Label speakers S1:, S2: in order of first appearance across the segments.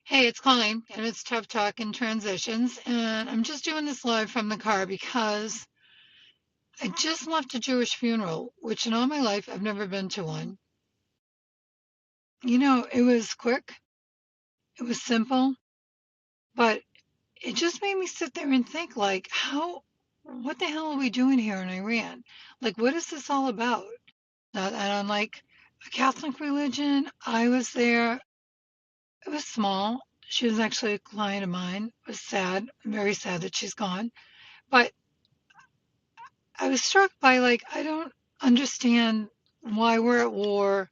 S1: Hey, it's Colleen, and it's Tough Talk and Transitions, and I'm just doing this live from the car because I just left a Jewish funeral, which in all my life I've never been to one. It was quick, it was simple, but it just made me sit there and think, like, what the hell are we doing here in Iran? Like, what is this all about? And unlike a Catholic religion, I was there. It was small. She was actually a client of mine. It was sad, very sad that she's gone. But I was struck by, like, I don't understand why we're at war.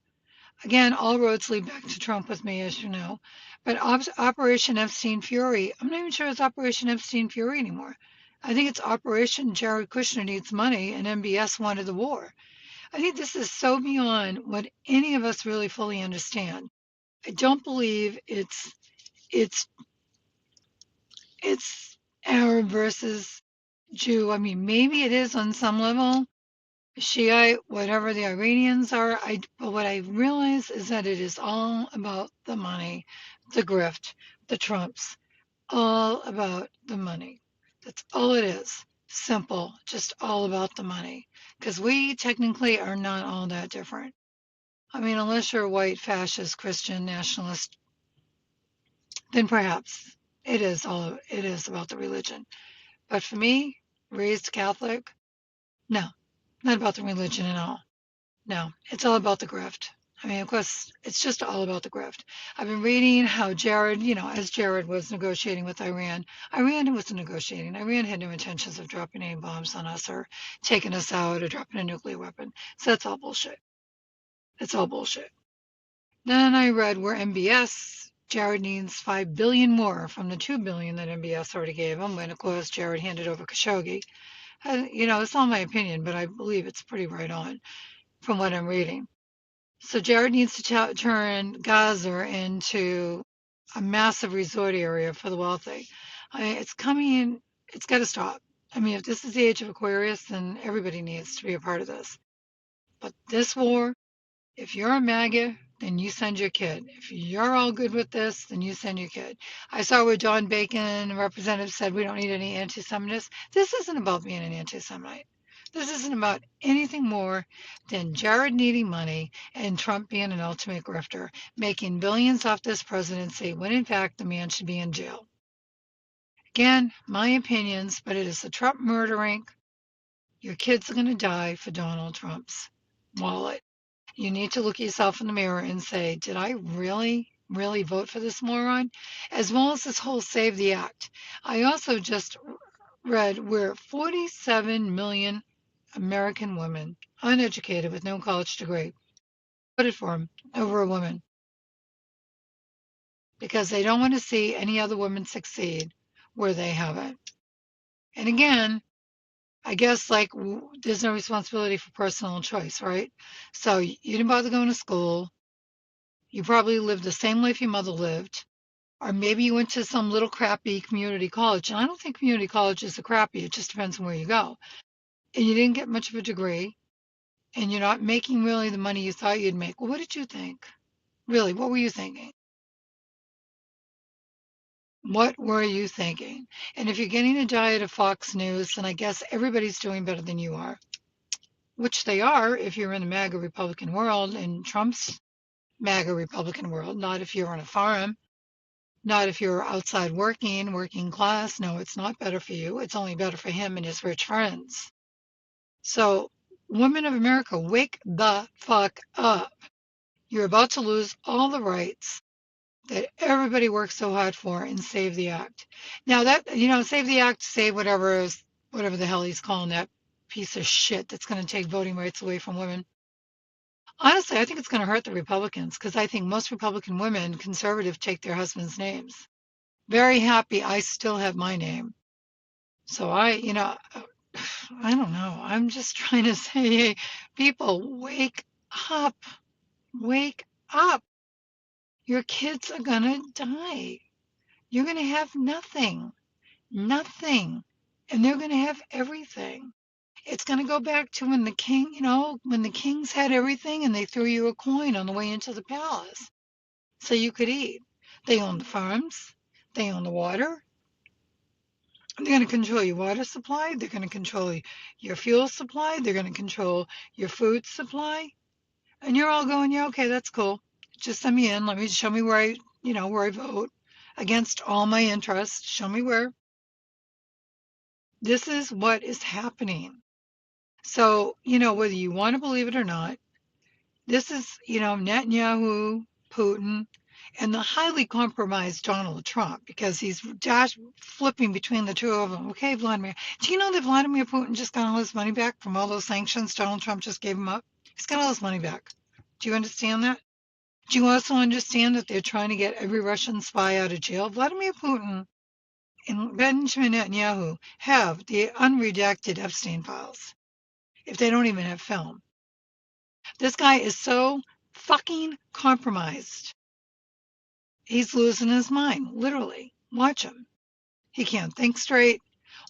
S1: Again, all roads lead back to Trump with me, as you know. But Operation Epstein Fury, I'm not even sure it's Operation Epstein Fury anymore. I think it's Operation Jared Kushner needs money and MBS wanted the war. I think this is so beyond what any of us really fully understand. I don't believe it's it's Arab versus Jew. I mean, maybe it is on some level, Shiite, whatever the Iranians are. But what I realize is that it is all about the money, the grift, the Trumps, all about the money. That's all it is. Simple, just all about the money. Because we technically are not all that different. I mean, unless you're a white, fascist, Christian, nationalist, then perhaps it is about the religion. But for me, raised Catholic, no, not about the religion at all. No, it's all about the grift. I mean, of course, it's just all about the grift. I've been reading how Jared, as Jared was negotiating with Iran, Iran was negotiating. Iran had no intentions of dropping any bombs on us or taking us out or dropping a nuclear weapon. So that's all bullshit. It's all bullshit. Then I read where MBS, Jared needs 5 billion more from the 2 billion that MBS already gave him when, of course, Jared handed over Khashoggi. It's all my opinion, but I believe it's pretty right on from what I'm reading. So Jared needs to turn Gaza into a massive resort area for the wealthy. It's coming. It's got to stop. I mean, if this is the age of Aquarius, then everybody needs to be a part of this. But this war, if you're a MAGA, then you send your kid. If you're all good with this, then you send your kid. I saw where John Bacon, a representative, said we don't need any anti-Semitism. This isn't about being an anti-Semite. This isn't about anything more than Jared needing money and Trump being an ultimate grifter, making billions off this presidency when in fact the man should be in jail. Again, my opinions, but it is the Trump murder inc. Your kids are going to die for Donald Trump's wallet. You need to look yourself in the mirror and say, did I really, really vote for this moron? As well as this whole Save the Act. I also just read where 47 million American women, uneducated with no college degree, voted for him over a woman because they don't want to see any other women succeed where they haven't. And again, I guess like there's no responsibility for personal choice, right? So you didn't bother going to school. You probably lived the same life your mother lived. Or maybe you went to some little crappy community college. And I don't think community college is a crappy. It just depends on where you go. And you didn't get much of a degree. And you're not making really the money you thought you'd make. Well, what did you think? Really, what were you thinking? What were you thinking? And if you're getting a diet of Fox News, then I guess everybody's doing better than you are, which they are if you're in the MAGA Republican world and Trump's MAGA Republican world, not if you're on a farm. Not if you're outside working, working class. No, it's not better for you. It's only better for him and his rich friends. So, women of America, wake the fuck up. You're about to lose all the rights that everybody works so hard for and save the act. Now that, save the act, save whatever the hell he's calling that piece of shit that's going to take voting rights away from women. Honestly, I think it's going to hurt the Republicans because I think most Republican women, conservative, take their husbands' names. Very happy I still have my name. So I don't know. I'm just trying to say, hey, people, wake up. Wake up. Your kids are going to die. You're going to have nothing. Nothing. And they're going to have everything. It's going to go back to when the king, when the kings had everything and they threw you a coin on the way into the palace so you could eat. They own the farms. They own the water. They're going to control your water supply. They're going to control your fuel supply. They're going to control your food supply. And you're all going, yeah, okay, that's cool. Just send me in. Let me show me where where I vote against all my interests. Show me where. This is what is happening. So, whether you want to believe it or not, this is, Netanyahu, Putin, and the highly compromised Donald Trump because he's flipping between the two of them. Okay, Vladimir. Do you know that Vladimir Putin just got all his money back from all those sanctions Donald Trump just gave him up? He's got all his money back. Do you understand that? Do you also understand that they're trying to get every Russian spy out of jail? Vladimir Putin and Benjamin Netanyahu have the unredacted Epstein files, if they don't even have film. This guy is so fucking compromised. He's losing his mind, literally. Watch him. He can't think straight.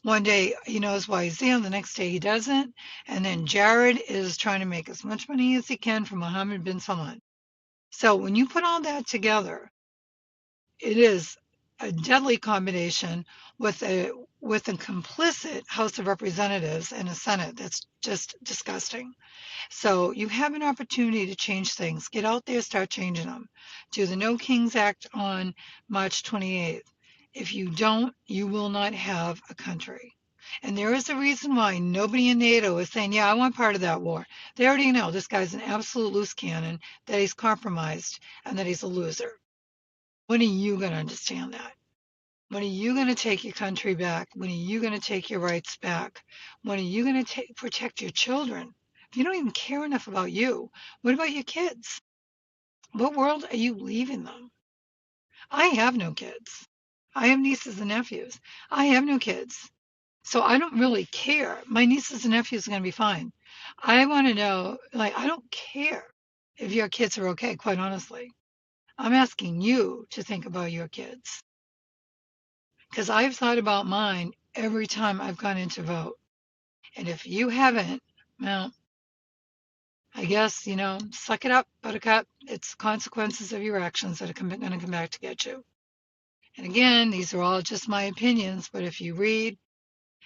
S1: One day he knows why he's there, the next day he doesn't. And then Jared is trying to make as much money as he can from Mohammed bin Salman. So when you put all that together, it is a deadly combination with a complicit House of Representatives and a Senate that's just disgusting. So you have an opportunity to change things. Get out there, start changing them. Do the No Kings Act on March 28th. If you don't, you will not have a country. And there is a reason why nobody in NATO is saying, yeah, I want part of that war. They already know this guy's an absolute loose cannon, that he's compromised, and that he's a loser. When are you going to understand that? When are you going to take your country back? When are you going to take your rights back? When are you going to protect your children? If you don't even care enough about you, what about your kids? What world are you leaving them? I have no kids. I have nieces and nephews. I have no kids. So I don't really care. My nieces and nephews are going to be fine. I want to know, like, I don't care if your kids are okay, quite honestly. I'm asking you to think about your kids. Because I've thought about mine every time I've gone in to vote. And if you haven't, well, I guess, suck it up, buttercup. It's consequences of your actions that are going to come back to get you. And again, these are all just my opinions, but if you read,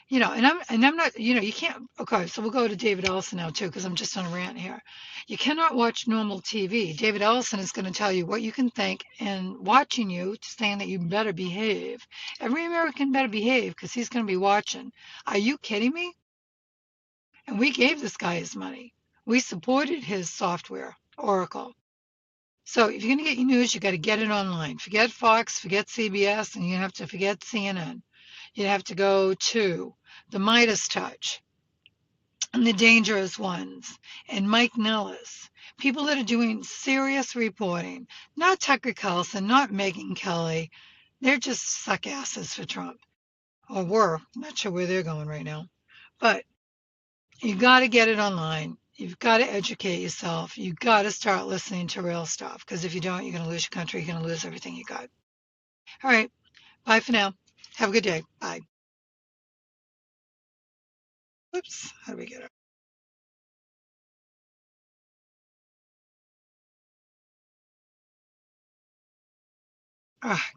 S1: and I'm not, you can't, okay, so we'll go to David Ellison now too, because I'm just on a rant here. You cannot watch normal TV. David Ellison is going to tell you what you can think, and watching you, saying that you better behave. Every American better behave because he's going to be watching. Are you kidding me? And we gave this guy his money. We supported his software, Oracle. So if you're going to get your news, you got to get it online. Forget Fox, forget CBS, and you have to forget CNN. You have to go to the Midas Touch and the Dangerous Ones and Mike Nellis. People that are doing serious reporting. Not Tucker Carlson, not Megyn Kelly. They're just suck asses for Trump. Or were. Not sure where they're going right now. But you got to get it online. You've got to educate yourself. You've got to start listening to real stuff. Because if you don't, you're going to lose your country. You're going to lose everything you got. All right. Bye for now. Have a good day. Bye. Oops. How do we get it? Ah,